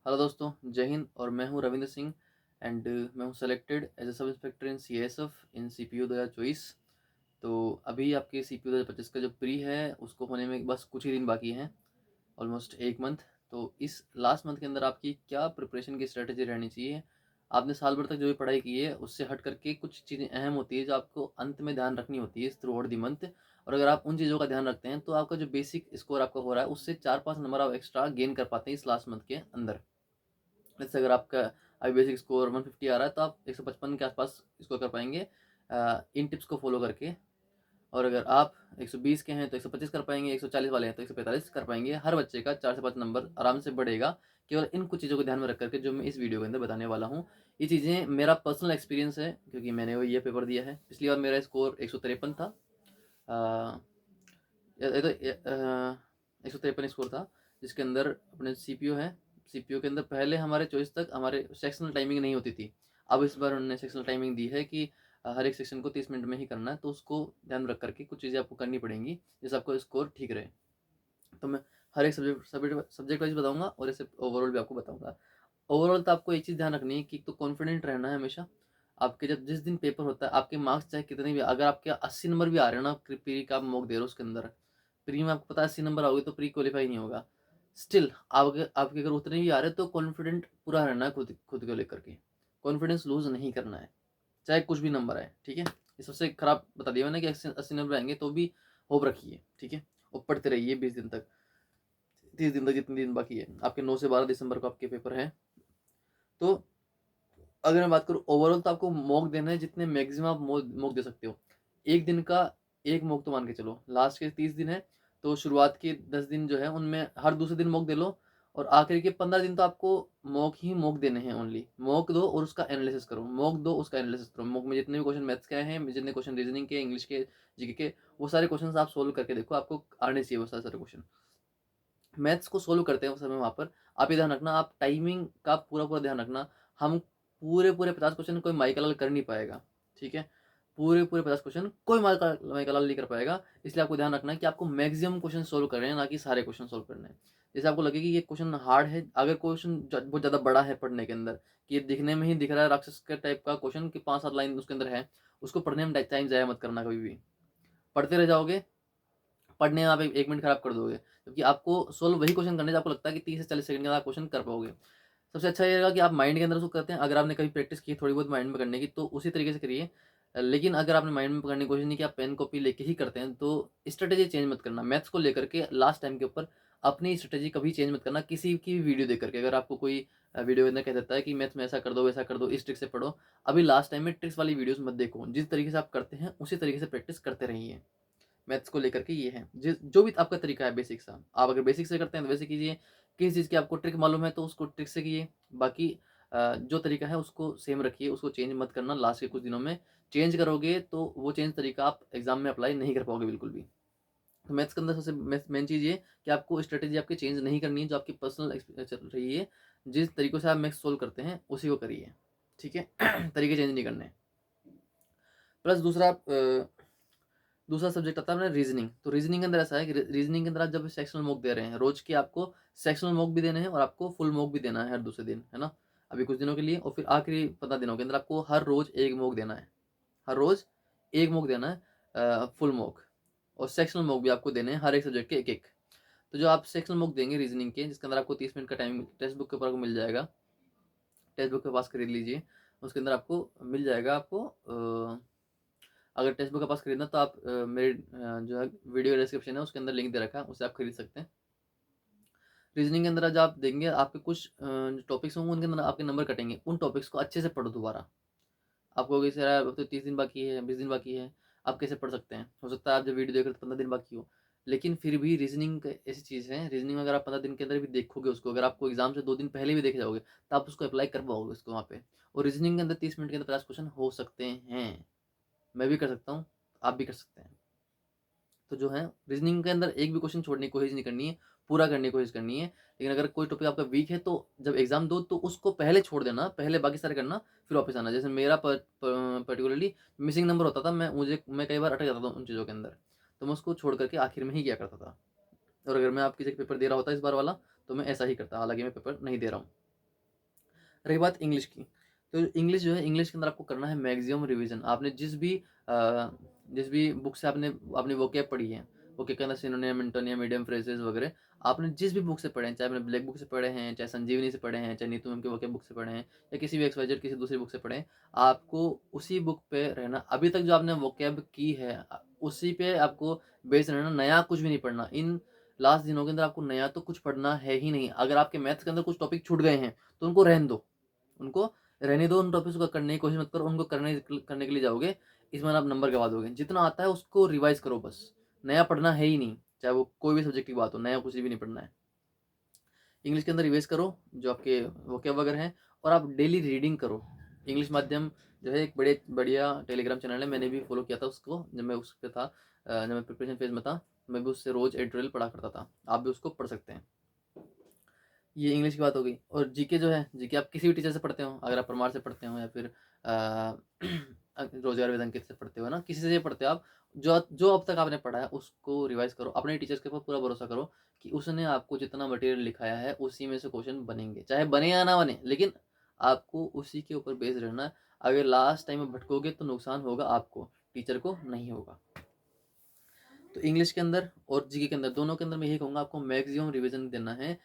Hello दोस्तों, जय हिंद। और मैं हूं रविंद्र सिंह एंड मैं हूं selected as a sub inspector in CSF in CPU 2024। तो अभी आपके सीपीयू 2025 का जो प्री है उसको होने में बस कुछ ही दिन बाकी हैं, ऑलमोस्ट एक मंथ। तो इस लास्ट मंथ के अंदर आपकी क्या प्रिपरेशन की स्ट्रेटेजी रहनी चाहिए? आपने साल भर तक जो भी पढ़ाई की है उससे हट करके कुछ चीज़ें अहम होती है जो आपको अंत में ध्यान रखनी होती है थ्रू आउट दी मंथ। और अगर आप उन चीज़ों का ध्यान रखते हैं तो आपका जो बेसिक स्कोर आपका हो रहा है उससे 4-5 नंबर आप एक्स्ट्रा गेन कर पाते हैं इस लास्ट मंथ के अंदर। जैसे अगर आपका अभी बेसिक स्कोर 150 आ रहा है तो आप 155 के आसपास स्कोर कर पाएंगे इन टिप्स को फॉलो करके। और अगर आप 120 के हैं तो 125 कर पाएंगे, 140 वाले हैं तो 145 कर पाएंगे। हर बच्चे का 4 से 5 नंबर आराम से बढ़ेगा, केवल इन कुछ चीज़ों को ध्यान में रख करके जो मैं इस वीडियो के अंदर बताने वाला हूँ। ये चीज़ें मेरा पर्सनल एक्सपीरियंस है क्योंकि मैंने वो ये पेपर दिया है। पिछली बार मेरा स्कोर 153 था। अ, ये तो 153 स्कोर था, जिसके अंदर अपने सीपीयू है। सीपीयू के अंदर पहले हमारे चॉइस तक हमारे सेक्शनल टाइमिंग नहीं होती थी। अब इस बार उन्होंने सेक्शनल टाइमिंग दी है कि हर एक सेक्शन को 30 मिनट में ही करना है, तो उसको ध्यान रख करके कुछ चीज़ें आपको करनी पड़ेंगी जिससे आपको स्कोर ठीक रहे। तो मैं हर एक सब्जेक्ट सब्जेक्ट वाइज बताऊंगा और ऐसे ओवरऑल भी आपको बताऊंगा। ओवरऑल तो आपको एक चीज़ ध्यान रखनी है कि एक तो कॉन्फिडेंट रहना है हमेशा। आपके जब जिस दिन पेपर होता है आपके मार्क्स चाहे कितने भी, अगर आपके 80 नंबर भी आ रहे हैं ना प्री का आप मॉक दे रहे हो उसके अंदर, प्री में आपको पता है 80 नंबर आओगे तो प्री क्वालिफाई नहीं होगा। स्टिल आपके अगर उतने भी आ रहे हैं तो कॉन्फिडेंट पूरा रहना है खुद खुद को लेकर के। कॉन्फिडेंस लूज नहीं करना है, चाहे कुछ भी नंबर आए। ठीक है, ये सबसे खराब बता दिया मैंने कि 80 नंबर आएंगे तो भी होप रखिए। ठीक है, और पढ़ते रहिए 20 दिन तक, 30 दिन तक, जितने दिन बाकी है आपके। 9 से 12 दिसंबर को आपके पेपर हैं। तो अगर मैं बात करूँ ओवरऑल तो आपको मॉक देना है जितने मैक्सिमम आप मॉक दे सकते हो। एक दिन का एक मॉक तो मान के चलो, लास्ट के 30 दिन है तो शुरुआत के 10 दिन जो है उनमें हर दूसरे दिन मॉक दे लो। और आखिर के 15 दिन तो आपको मॉक ही मॉक देने हैं। ओनली मॉक दो और उसका एनालिसिस करो, मॉक दो उसका एनालिसिस करो। मॉक में जितने भी क्वेश्चन मैथ्स के आए हैं, जितने क्वेश्चन रीजनिंग के, इंग्लिश के, जीके के, वो सारे क्वेश्चन आप सोल्व करके देखो। आपको आने चाहिए वो सारे सारे क्वेश्चन। मैथ्स को सोल्व करते हैं उस समय वहाँ पर आप ये ध्यान रखना, आप टाइमिंग का पूरा पूरा ध्यान रखना। हम पूरे पूरे 50 क्वेश्चन कोई माइकल लाल कर नहीं पाएगा। ठीक है, पूरे पूरे 50 क्वेश्चन कोई माइकल लाल नहीं कर पाएगा। इसलिए आपको ध्यान रखना है कि आपको मैक्सिमम क्वेश्चन सोल्व करने हैं, ना कि सारे क्वेश्चन सोल्व करने हैं। जैसे आपको लगे कि ये क्वेश्चन हार्ड है, अगर क्वेश्चन बहुत ज़्यादा बड़ा है पढ़ने के अंदर, कि ये दिखने में ही दिख रहा है राक्षस के टाइप का क्वेश्चन कि 5-7 लाइन उसके अंदर है, उसको पढ़ने में टाइम ज़ाया मत करना कभी भी। पढ़ते रह जाओगे, पढ़ने में आप 1 मिनट खराब कर दोगे, क्योंकि आपको सोल्व वही क्वेश्चन करने से आपको लगता है कि 30 से 40 सेकंड के अंदर आप क्वेश्चन कर पाओगे। सबसे अच्छा ये रहेगा कि आप माइंड के अंदर उसको करते हैं। अगर आपने कभी प्रैक्टिस की थोड़ी बहुत माइंड में करने की तो उसी तरीके से करिए। लेकिन अगर आपने माइंड में करने की कोशिश नहीं की, आप पेन कॉपी लेके ही करते हैं, तो स्ट्रेटेजी चेंज मत करना। मैथ्स को लेकर के लास्ट टाइम के ऊपर अपनी स्ट्रेटेजी कभी चेंज मत करना किसी की भी वीडियो देख करके। अगर आपको कोई वीडियो के अंदर कह देता है कि मैथ्स में ऐसा कर दो वैसा कर दो, इस ट्रिक से पढ़ो, अभी लास्ट टाइम में ट्रिक्स वाली वीडियोस मत देखो। जिस तरीके से आप करते हैं उसी तरीके से प्रैक्टिस करते रहिए। मैथ्स को लेकर के ये है, जिस जो भी आपका तरीका है बेसिक सा, आप अगर बेसिक से करते हैं तो वैसे कीजिए। किसी चीज़ की आपको ट्रिक मालूम है तो उसको ट्रिक से कीजिए। बाकी जो तरीका है उसको सेम रखिए, उसको चेंज मत करना। लास्ट के कुछ दिनों में चेंज करोगे तो वो चेंज तरीका आप एग्जाम में अप्लाई नहीं कर पाओगे बिल्कुल भी। तो मैथ्स के अंदर सबसे मेन चीज़ ये कि आपको स्ट्रेटेजी आपकी चेंज नहीं करनी है। जो आपकी पर्सनल चल रही है, जिस तरीकों से आप मैथ्स सोल्व करते हैं उसी को करिए। ठीक है, तरीके चेंज नहीं करने। प्लस दूसरा सब्जेक्ट आता है अपना रीजनिंग। तो रीजनिंग के अंदर ऐसा है कि रीजनिंग के अंदर आप जब सेक्शनल मॉक दे रहे हैं, रोज के आपको सेक्शनल मॉक भी देने हैं और आपको फुल मॉक भी देना है हर दूसरे दिन, है ना, अभी कुछ दिनों के लिए। और फिर आखिरी 15 दिनों के अंदर आपको हर रोज एक मॉक देना है। हर रोज एक मॉक देना है, फुल मॉक। और सेक्शनल मॉक भी आपको देने हैं हर एक सब्जेक्ट के एक एक। तो जो आप सेक्शनल मॉक देंगे रीजनिंग के, जिसके अंदर आपको 30 मिनट का टाइम टेक्स्ट बुक के ऊपर आपको मिल जाएगा, टेक्स्ट बुक के पास खरीद लीजिए। उसके अंदर आपको मिल जाएगा। आपको अगर टेक्स्ट बुक का पास खरीदना तो आप मेरे जो है वीडियो डिस्क्रिप्शन है उसके अंदर लिंक दे रखा है, उससे आप खरीद सकते हैं। रीजनिंग के अंदर आज आप देंगे, आपके कुछ जो टॉपिक्स होंगे उनके अंदर आपके नंबर कटेंगे। उन टॉपिक्स को अच्छे से पढ़ो दोबारा। आप कहोगे सर यार अब तो 30 दिन बाकी है, 20 दिन बाकी है, आप कैसे पढ़ सकते हैं? हो सकता है आप जब वीडियो देख रहे हो तो 15 दिन बाकी हो। लेकिन फिर भी रीजनिंग ऐसी चीज़ है, रीजनिंग में अगर आप 15 दिन के अंदर भी देखोगे उसको, अगर आपको एग्जाम से 2 दिन पहले भी देखे जाओगे तो आप उसको अप्लाई कर पाओगे उसको वहाँ पे। और रीजनिंग के अंदर 30 मिनट के अंदर 50 क्वेश्चन हो सकते हैं। मैं भी कर सकता हूँ, आप भी कर सकते हैं। तो जो है रीजनिंग के अंदर एक भी क्वेश्चन छोड़ने की कोशिश नहीं करनी है, पूरा करने की कोशिश करनी है। लेकिन अगर कोई टॉपिक आपका वीक है तो जब एग्जाम दो तो उसको पहले छोड़ देना, पहले बाकी सारे करना, फिर वापस आना। जैसे मेरा पर्टिकुलरली मिसिंग नंबर होता था, मैं कई बार अटक जाता था उन चीज़ों के अंदर, तो मैं उसको छोड़ करके आखिर में ही किया करता था। और अगर मैं आपकी जगह पेपर दे रहा होता इस बार वाला तो मैं ऐसा ही करता, हालांकि मैं पेपर नहीं दे रहा हूँ। रही बात इंग्लिश की, तो इंग्लिश जो है, इंग्लिश के अंदर आपको करना है मैक्सिमम रिवीजन। आपने जिस भी बुक से आपने अपनी वोकैब पढ़ी है, वोकैब के अंदर सिनोनिम, एंटोनिम, मीडियम फ्रेजेस वगैरह, आपने जिस भी बुक से पढ़े हैं, चाहे आपने ब्लैक बुक से पढ़े हैं, चाहे संजीवनी से पढ़े हैं, चाहे नीतू मैम के वोकैब बुक से पढ़े हैं, या किसी भी एक्सवाइजेड किसी दूसरी बुक से पढ़े हैं, आपको उसी बुक पे रहना। अभी तक जो आपने वोकैब की है उसी पे आपको बेस्ड रहना, नया कुछ भी नहीं पढ़ना। इन लास्ट दिनों के अंदर आपको नया तो कुछ पढ़ना है ही नहीं। अगर आपके मैथ्स के अंदर कुछ टॉपिक छूट गए हैं तो उनको रहने दो, उनको रहने दो, उन टॉपिक्स को करने की कोशिश मत करो। उनको करने के लिए जाओगे, इसमें आप नंबर गवा दोगे। जितना आता है उसको रिवाइज करो बस, नया पढ़ना है ही नहीं, चाहे वो कोई भी सब्जेक्ट की बात हो, नया कुछ भी नहीं पढ़ना है। इंग्लिश के अंदर रिवाइज करो जो आपके वोकैब वगैरह हैं, और आप डेली रीडिंग करो। इंग्लिश माध्यम जो है एक बड़े बढ़िया टेलीग्राम चैनल है, मैंने भी फॉलो किया था उसको जब मैं उस पर था, जब मैं प्रिपरेशन फेज में था। मैं भी उससे रोज एडिटोरियल पढ़ा करता था, आप भी उसको पढ़ सकते हैं। ये इंग्लिश की बात हो गई। और जीके जो है, जीके आप किसी भी टीचर से पढ़ते हो, अगर आप परमार से पढ़ते हो या फिर रोजगार वेदांकित से पढ़ते हो ना, किसी से पढ़ते हो आप, जो जो अब तक आपने पढ़ा है उसको रिवाइज करो। अपने टीचर्स के ऊपर पूरा भरोसा करो कि उसने आपको जितना मटेरियल लिखाया है उसी में से क्वेश्चन बनेंगे, चाहे बने या ना बने, लेकिन आपको उसी के ऊपर बेस्ड रहना है। अगर लास्ट टाइम में भटकोगे तो नुकसान होगा आपको, टीचर को नहीं होगा। तो इंग्लिश के अंदर और जीके के अंदर, दोनों के अंदर मैं यही कहूँगा, आपको मैक्सिमम रिविजन देना है।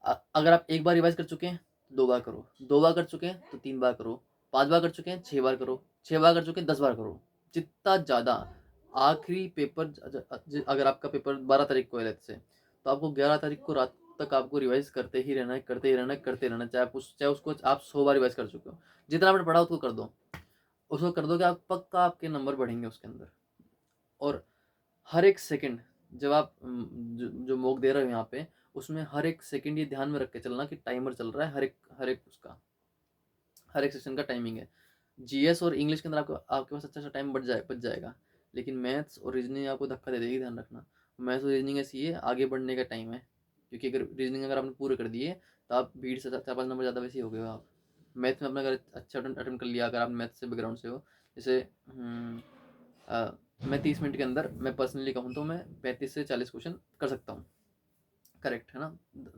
अगर आप एक बार रिवाइज कर चुके हैं तो 2 बार करो, 2 बार कर चुके हैं तो 3 बार करो, 5 बार कर चुके हैं 6 बार करो, 6 बार कर चुके हैं 10 बार करो, जितना ज़्यादा। आखिरी पेपर अगर आपका पेपर 12 तारीख को है लेट्स से, तो आपको 11 तारीख को रात तक आपको रिवाइज करते ही रहना है, करते ही रहना है, करते रहना है। चाहे उसको आप 100 बार रिवाइज कर चुके हो, जितना आपने पढ़ा उसको कर दो, उसको कर दो कि आप पक्का आपके नंबर बढ़ेंगे उसके अंदर। और हर एक सेकंड जब आप जो मॉक दे रहे हो यहाँ पे, उसमें हर एक सेकंड ये ध्यान में रख के चलना कि टाइमर चल रहा है, हर एक उसका, हर एक सेशन का टाइमिंग है। जीएस और इंग्लिश के अंदर आपके पास अच्छा टाइम बच जाएगा, लेकिन मैथ्स और रीजनिंग आपको धक्का दे देगी, ध्यान रखना। मैथ्स और रीजनिंग ऐसी है, आगे बढ़ने का टाइम है, क्योंकि अगर रीजनिंग अगर आपने पूरे कर दिए तो आप भीड़ से 4-5 नंबर ज़्यादा वैसे ही हो गए हो आप। मैथ में आपने अगर अच्छा अटेम्प्ट कर लिया, अगर आप मैथ से बैकग्राउंड से हो, जैसे मैं 30 मिनट के अंदर, मैं पर्सनली कहूँ तो मैं 35 से 40 क्वेश्चन कर सकता हूँ, करेक्ट है ना।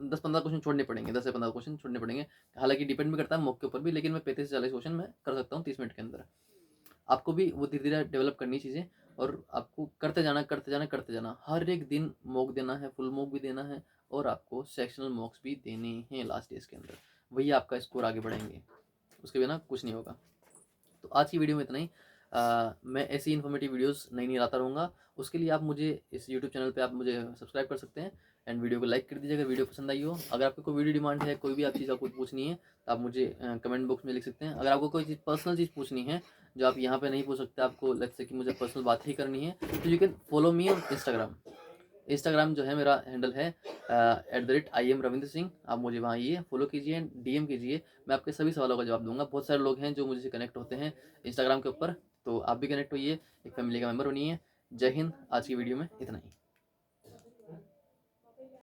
10-15 क्वेश्चन छोड़ने पड़ेंगे, 10 से 15 क्वेश्चन छोड़ने पड़ेंगे, हालांकि डिपेंड भी करता है मॉक के ऊपर भी, लेकिन मैं 35 से 40 क्वेश्चन मैं कर सकता हूँ 30 मिनट के अंदर। आपको भी वो धीरे धीरे डेवलप करनी चीज़ें, और आपको करते जाना, करते जाना, करते जाना। हर एक दिन मॉक देना है, फुल मॉक भी देना है, और आपको सेक्शनल मॉक्स भी देने हैं लास्ट डेज के अंदर, वही आपका स्कोर आगे बढ़ेंगे, उसके बिना कुछ नहीं होगा। तो आज की वीडियो में इतना ही। मैं ऐसी इन्फॉर्मेटिव वीडियोस नई नई लाता रहूँगा। उसके लिए आप मुझे इस यूट्यूब चैनल पे आप मुझे सब्सक्राइब कर सकते हैं, एंड वीडियो को लाइक कर दीजिए अगर वीडियो पसंद आई हो। अगर आपको कोई वीडियो डिमांड है, कोई भी आप चीज़ आपको पूछनी है, तो आप मुझे कमेंट बॉक्स में लिख सकते हैं। अगर आपको कोई चीज़ पर्सनल चीज़ पूछनी है जो आप यहाँ पे नहीं पूछ सकते, आपको लेट्स से कि मुझे पर्सनल बात ही करनी है, तो you can follow me on Instagram. Instagram जो है मेरा हैंडल है @IM रविंद्र सिंह। आप मुझे वहाँ आइए, फॉलो कीजिए, डीएम कीजिए, मैं आपके सभी सवालों का जवाब दूंगा। बहुत सारे लोग हैं जो मुझसे कनेक्ट होते हैं इंस्टाग्राम के ऊपर, तो आप भी कनेक्ट होइए, एक फैमिली का मेम्बर बनिए। जय हिंद। आज की वीडियो में इतना ही।